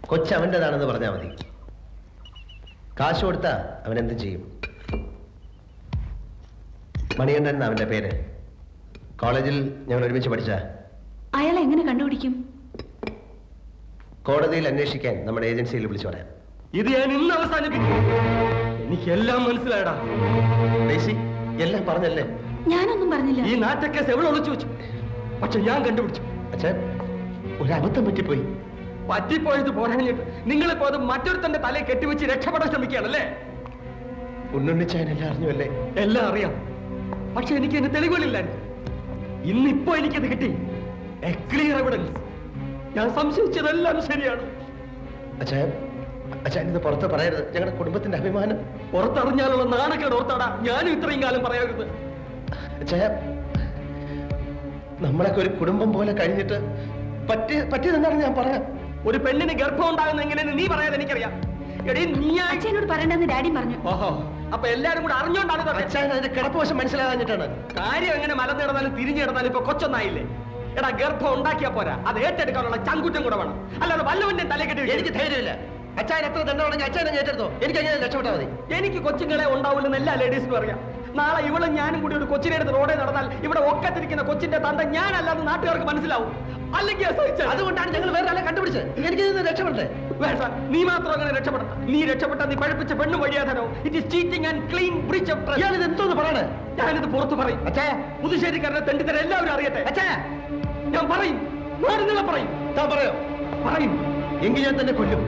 കൊച്ചവൻ്റെതാണെന്ന് പറഞ്ഞാൽ മതി. കാശ് കൊടുത്താ അവൻ എന്തും ചെയ്യും. മണികണ്ഠൻ എന്നാ അവന്റെ പേര്. കോളേജിൽ ഞങ്ങൾ ഒരുമിച്ച് പഠിച്ച. അയാൾ എങ്ങനെ കണ്ടുപിടിക്കും? കോടതിയിൽ അന്വേഷിക്കാൻ നമ്മുടെ ഏജൻസിയിൽ വിളിച്ചു പറയാം. ഇത് ഞാൻ ഇന്ന് അവസാനിപ്പിക്കും. എനിക്കെല്ലാം മനസ്സിലായടാ. എല്ലാം പറഞ്ഞല്ലേ? ഞാനൊന്നും പറഞ്ഞില്ല. ഈ നാറ്റക്കേസ് എവിടെ ഒളിച്ചു വെച്ചു? പക്ഷെ ഞാൻ കണ്ടുപിടിച്ചു. അച്ഛൻ ഒരു അബദ്ധം പറ്റിപ്പോയി. പറ്റിപ്പോയത് പോരാഞ്ഞിട്ട് നിങ്ങളിപ്പോ അത് മറ്റൊരുത്തന്റെ തലയെ കെട്ടിവെച്ച് രക്ഷപ്പെടാൻ ശ്രമിക്കുകയാണല്ലേ? ഉണ്ണുണ്ണിച്ചാൻ എല്ലാം അറിഞ്ഞുവല്ലേ? എല്ലാം അറിയാം. പക്ഷെ എനിക്ക് എന്റെ തെളിവുകളില്ലായിരുന്നു. ഇന്നിപ്പോ എനിക്കത് കിട്ടി. A clear evidence. ഞാൻ സംശയിച്ചതെല്ലാം ശരിയാണ്. അച്ഛൻ ഇത് പുറത്ത് പറയരുത്. ഞങ്ങളുടെ കുടുംബത്തിന്റെ അഭിമാനം പുറത്തറിഞ്ഞാലുള്ള നാണക്കേട് ഓർത്താടാ ഞാനും ഇത്രയും കാലം പറയരുത്. നമ്മളൊക്കെ ഒരു കുടുംബം പോലെ കഴിഞ്ഞിട്ട് പറ്റിയതെന്താണ് ഞാൻ പറയാം. ഒരു പെണ്ണിന് ഗർഭം ഉണ്ടാകുന്ന എങ്ങനെയെന്ന് നീ പറയാതെ എനിക്കറിയാം. അച്ഛനോട് പറയണ്ടെന്ന് ഡാഡി പറഞ്ഞു. ഓഹോ, അപ്പൊ എല്ലാരും കൂടെ അറിഞ്ഞോണ്ടാണ് അതിന്റെ കിടപ്പുവശം മനസ്സിലാകാഞ്ഞിട്ടാണ്. കാര്യം എങ്ങനെ മലന്ന് കിടന്നാലും തിരിഞ്ഞു കിടന്നാലും ഇപ്പൊ കൊച്ചൊന്നായില്ലേ? എടാ, ഗർഭം ഉണ്ടാക്കിയാ പോരാ, അത് ഏറ്റെടുക്കാനുള്ള ചങ്കുറ്റം കൂടെ വേണം. അല്ലാതെ വല്ലവന്റെ തലക്കെട്ടി എനിക്ക് ധൈര്യമില്ല. അച്ഛൻ എത്ര ദണ്ഡമാണെങ്കിൽ അച്ഛനെ ഏറ്റെടുത്തോ. എനിക്ക് അങ്ങനെ രക്ഷപ്പെട്ടാൽ മതി. എനിക്ക് കൊച്ചുങ്ങളെ ഉണ്ടാവില്ലെന്ന് എല്ലാ ലേഡീസിനും അറിയാം. നാളെ ഇവളും ഞാനും കൂടി ഒരു കൊച്ചിനെ എടുത്ത് റോഡിൽ നടന്നാൽ ഇവിടെ ഒക്കത്തിരിക്കുന്ന കൊച്ചിന്റെ തന്ത ഞാനല്ലാതെ നാട്ടുകാർക്ക് മനസ്സിലാവും. അല്ലെങ്കിൽ അതുകൊണ്ടാണ് ഞങ്ങൾ വേറെ ആളെ കണ്ടുപിടിച്ചത്. എനിക്ക് രക്ഷപ്പെട്ടെ വേണ്ട. നീ മാത്രം അങ്ങനെ രക്ഷപ്പെടണം. നീ രക്ഷപ്പെട്ട നീ പഴപ്പിച്ച പെണ്ണു വഴിയാതനോ. It is cheating and clean breach of trust. ഞാനിത് എന്തോന്ന് പറയണേ? ഞാനിത് പുറത്ത് പറയും. അച്ഛാ, പുതുശ്ശേരിക്കാരനെ തെണ്ടിത്തരം എല്ലാവരും അറിയട്ടെ. അച്ഛാ, ഞാൻ പറയും. നാടുനില പറയും. താൻ പറയോ? പറയും. എങ്കിൽ ഞാൻ തന്നെ കൊല്ലും.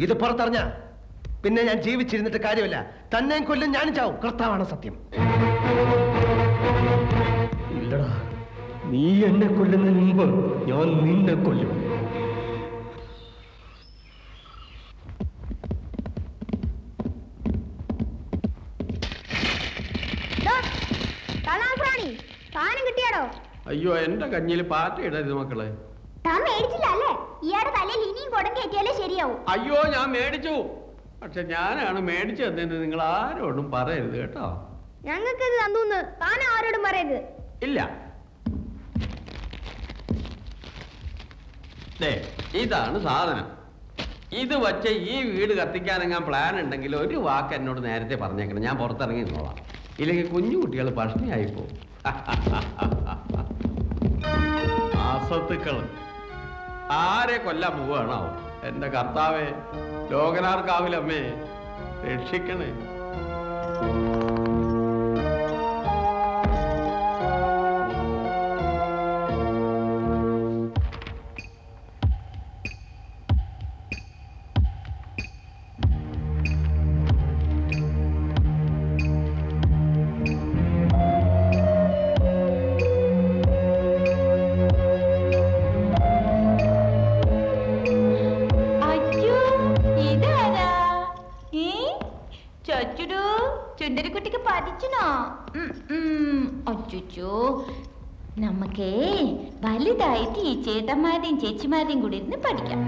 ഇത് പുറത്തറിഞ്ഞ പിന്നെ ഞാൻ ജീവിച്ചിരുന്നിട്ട് കാര്യമില്ല. തന്നെ കൊല്ലും, ഞാനും ചാവും. കർത്താവാണ് സത്യം. ഇല്ലടാ, നീ എന്നെ കൊല്ലുന്നതിന് മുമ്പ് ഞാൻ നിന്നെ കൊല്ലും. കിട്ടിയാടോ? അയ്യോ, എന്റെ കഞ്ഞിയിൽ പാറ്റ ഇടരുത് മക്കളെ. അയ്യോ, ഞാൻ മേടിച്ചു. പക്ഷെ ഞാനാണ് മേടിച്ചതെന്ന് നിങ്ങൾ ആരോടും പറയരുത് കേട്ടോ. ഞങ്ങൾക്കത് തന്നൂന്ന് താൻ ആരോടും പറയരുത്. ഇല്ല, ഇതാണ് സാധനം. ഇത് വച്ച് ഈ വീട് കത്തിക്കാനെങ്ങാൻ പ്ലാൻ ഉണ്ടെങ്കിൽ ഒരു വാക്ക് എന്നോട് നേരത്തെ പറഞ്ഞേക്കണം. ഞാൻ പുറത്തിറങ്ങി നിന്നോളാം. ഇല്ലെങ്കിൽ കുഞ്ഞു കുട്ടികൾ പഷ്ണിയായി പോകും. ആസത്തുക്കൾ ആരെ കൊല്ലാൻ പോവുകയാണോ? എന്റെ കർത്താവേ, ലോകനാർക്കാവിലമ്മേ, രക്ഷിക്കണേ. ചുണ്ടരിക്കുട്ടിക്ക് പഠിച്ചനോ? അച്ചോ, നമുക്കേ വലുതായിട്ട് ഈ ചേട്ടന്മാരെയും ചേച്ചിമാരെയും കൂടി ഇരുന്ന് പഠിക്കാം.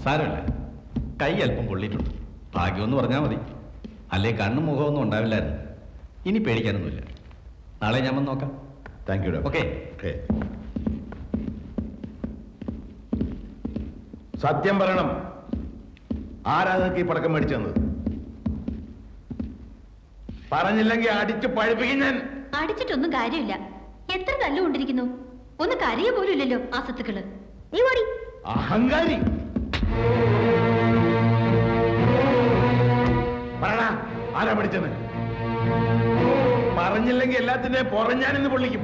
സാരമില്ല, കൈ അല്പം പൊള്ളിയിട്ടുണ്ട്. ഭാഗ്യമെന്ന് പറഞ്ഞാൽ മതി. അല്ലേ കണ്ണും മുഖമൊന്നും ഉണ്ടാവില്ലായിരുന്നു. ഇനി പേടിക്കാനൊന്നുമില്ല. നാളെ ഞാൻ വന്ന് നോക്കാം. Thank you. ഓക്കെ. സത്യം പറയണം, ആരാ നിങ്ങൾക്ക് ഈ പടക്കം മേടിച്ചു തന്നത്? പറഞ്ഞില്ലെങ്കിൽ അടിച്ച് പഴിപ്പിക്കും ഞാൻ. അടിച്ചിട്ടൊന്നും കാര്യമില്ല. എത്ര തല്ലുകൊണ്ടിരിക്കുന്നു. ഒന്ന് കരയ പോലും ഇല്ലല്ലോ ആ സത്തുക്കള്. അഹങ്കാരി. പറയണ, ആരാ പഠിച്ചത്? പറഞ്ഞില്ലെങ്കിൽ എല്ലാത്തിന്റെയും പുറഞ്ഞാനിന്ന് പൊള്ളിക്കും.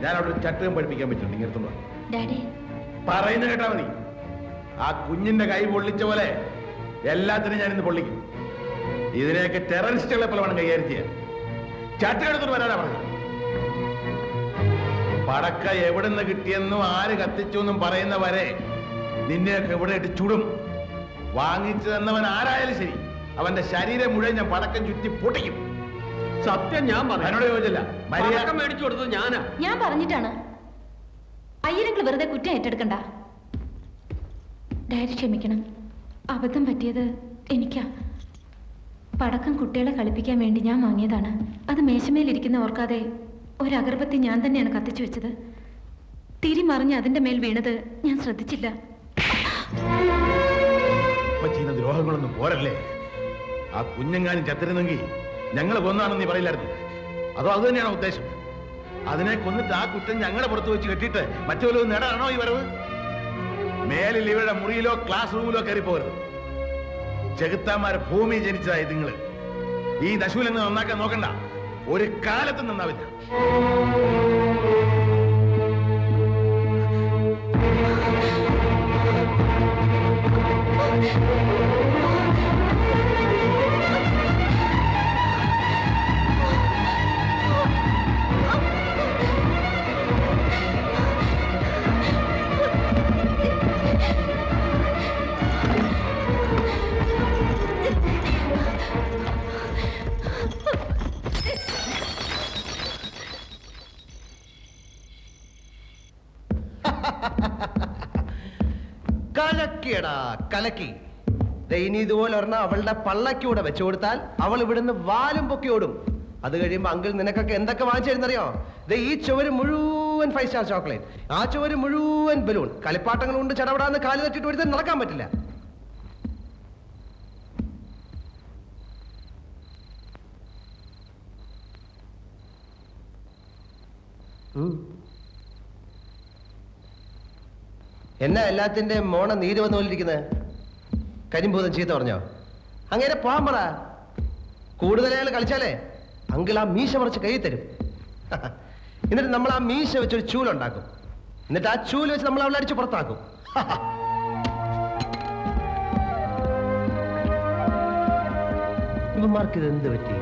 ഞാൻ അവിടെ ചട്ടകം പഠിപ്പിക്കാൻ പറ്റും. ഇങ്ങനത്തുണ്ടോ? പറയുന്ന കേട്ടാ മതി. ആ കുഞ്ഞിന്റെ കൈ പൊള്ളിച്ച പോലെ എല്ലാത്തിനും ഞാനിന്ന് പൊള്ളിക്കും. ഇതിനെയൊക്കെ ടെററിസ്റ്റുകളെ പോലെ വേണം കൈകാര്യം ചെയ്യാൻ. ചട്ടകം എടുത്തിട്ട് വരാനാ പറഞ്ഞത്. പടക്ക എവിടുന്ന് കിട്ടിയെന്നും ആര് കത്തിച്ചു എന്നും പറയുന്നവരെ നിന്നെയൊക്കെ എവിടെ ഇട്ട് ചുടും. വാങ്ങിച്ചു തന്നവൻ ആരായാലും ശരി, അവന്റെ ശരീരം മുഴുവൻ ഞാൻ പടക്കം ചുറ്റി പൊട്ടിക്കും. സത്യം ഞാൻ എന്നോട് ചോദിച്ചില്ല. പടക്കം മേടിച്ചു കൊടുത്തത് ഞാനാ. ഞാൻ പറഞ്ഞിട്ടാണ്. അയ്യരെങ്കിൽ വെറുതെ കുറ്റം ഏറ്റെടുക്കണ്ട. ഡാഡി ക്ഷമിക്കണം, അബദ്ധം പറ്റിയത് എനിക്കാ. പടക്കം കുട്ടികളെ കളിപ്പിക്കാൻ വേണ്ടി ഞാൻ വാങ്ങിയതാണ്. അത് മേശമേലിരിക്കുന്ന ഓർക്കാതെ ഒരഗർബത്തി ഞാൻ തന്നെയാണ് കത്തിച്ചു വെച്ചത്. തിരി മറിഞ്ഞ് അതിന്റെ മേൽ വീണത് ഞാൻ ശ്രദ്ധിച്ചില്ല. ചെയ്യുന്ന ദ്രോഹങ്ങളൊന്നും പോരല്ലേ? ആ കുഞ്ഞെങ്ങാനും ചത്തിരുന്നെങ്കിൽ ഞങ്ങൾ കൊന്നാണെന്ന് നീ പറയില്ലായിരുന്നു. അതോ അത് തന്നെയാണോ ഉദ്ദേശം? അതിനെ കൊന്നിട്ട് ആ കുറ്റം ഞങ്ങളുടെ പുറത്ത് വെച്ച് കെട്ടിയിട്ട് മറ്റു വല്ലതും നേടാനാണോ ഈ വരവ്? മേലിൽ ഇവരുടെ മുറിയിലോ ക്ലാസ് റൂമിലോ കയറി പോകരുത്. ചെകുത്താന്മാരെ ഭൂമി ജനിച്ചതായി നിങ്ങൾ. ഈ ദശൂലങ്ങൾ നന്നാക്കാൻ നോക്കണ്ട, ഒരു കാലത്തും നന്നാവില്ല. കലക്കിയടാ കലക്കി. ഇനി ഇതുപോലെ ഒരെണ്ണം അവളുടെ പള്ളക്കൂടെ വെച്ചു കൊടുത്താൽ അവൾ ഇവിടുന്ന് വാലും പൊക്കി ഓടും. അത് കഴിയുമ്പോ അങ്കിൾ നിനക്കൊക്കെ എന്തൊക്കെ വാങ്ങിച്ചു തരുന്നറിയോ? ഈ ചുവര് മുഴുവൻ 5 സ്റ്റാർ ചോക്ലേറ്റ്, ആ ചുവര് മുഴുവൻ ബലൂൺ, കളിപ്പാട്ടങ്ങൾ കൊണ്ട് ചടപടാന്ന് കാല് തട്ടിട്ട് ഒരുത്തൻ നടക്കാൻ പറ്റില്ല. എന്നാ എല്ലാത്തിന്റെ മോണ നീര് വന്ന പോലിരിക്കുന്നത്? കരിമ്പൂതം ചീത്ത പറഞ്ഞോ? അങ്ങനെ പോകാൻ പറ. കൂടുതൽ അയാൾ കളിച്ചാലേ അങ്കിൾ ആ മീശ മറിച്ച് കൈ തരും. എന്നിട്ട് നമ്മൾ ആ മീശ വെച്ചൊരു ചൂലുണ്ടാക്കും. എന്നിട്ട് ആ ചൂല് വെച്ച് നമ്മൾ അവളെ അടിച്ച് പുറത്താക്കും. ഇവന്മാർക്ക് ഇത് എന്ത് പറ്റി?